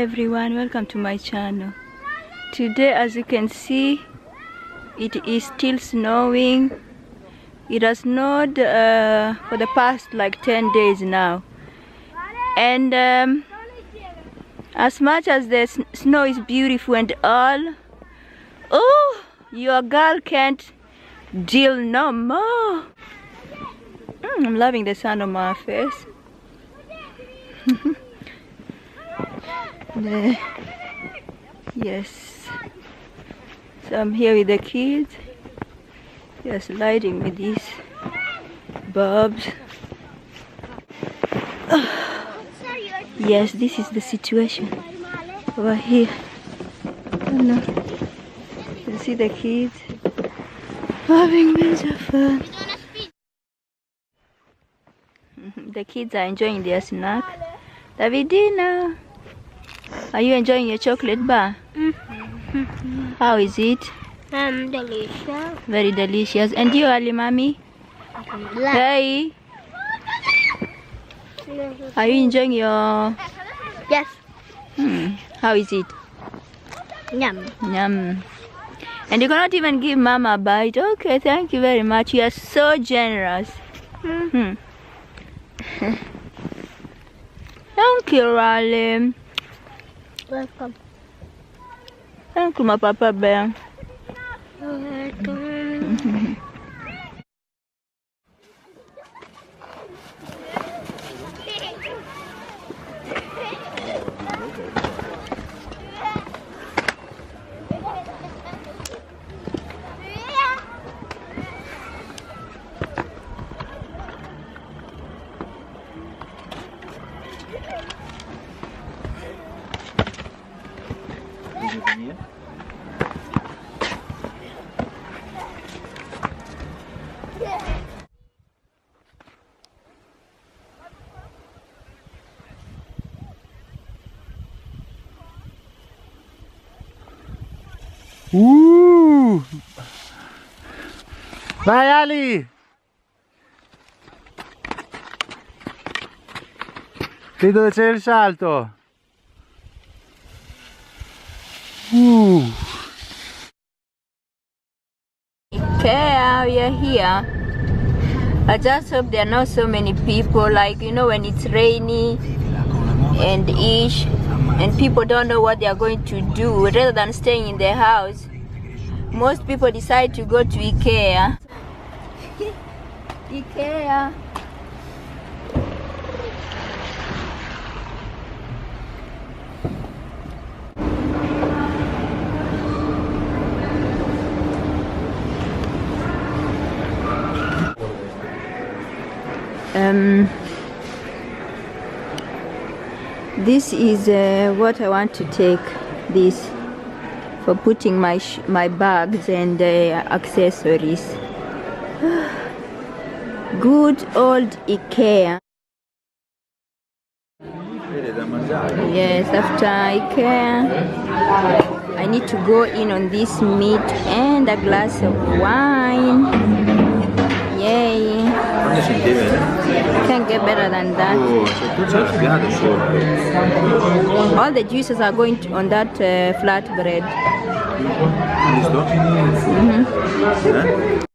everyone, welcome to my channel. Today, as you can see, it is still snowing. It has snowed for the past like 10 days now, and as much as the snow is beautiful and all, oh, your girl can't deal no more. I'm loving the sun on my face. Yes, so I'm here with the kids, just lighting with these bulbs. Yes, this is the situation over here. Oh no, you can see the kids having major fun. The kids are enjoying their snack. Davidina, are you enjoying your chocolate bar? How is it? Delicious. Very delicious. And you, Ali Mommy? Hey, are you enjoying your... Yes. How is it? Yum. Yum. And you cannot even give Mama a bite. Okay, thank you very much. You are so generous. Thank you, Raleigh. Welcome. Thank you, my Papa Bear. Welcome. Vai Ali! Lì dove c'è il salto! Ikea, we are here. I just hope there are not so many people, like, you know, when it's rainy and ish and people don't know what they are going to do. Rather than staying in their house, most people decide to go to Ikea. Ikea. This is what I want to take this for putting my bags and accessories. Good old Ikea. Yes, after Ikea I need to go in on this meat and a glass of wine. Yay. Can't get better than that. All the juices are going on that flat bread.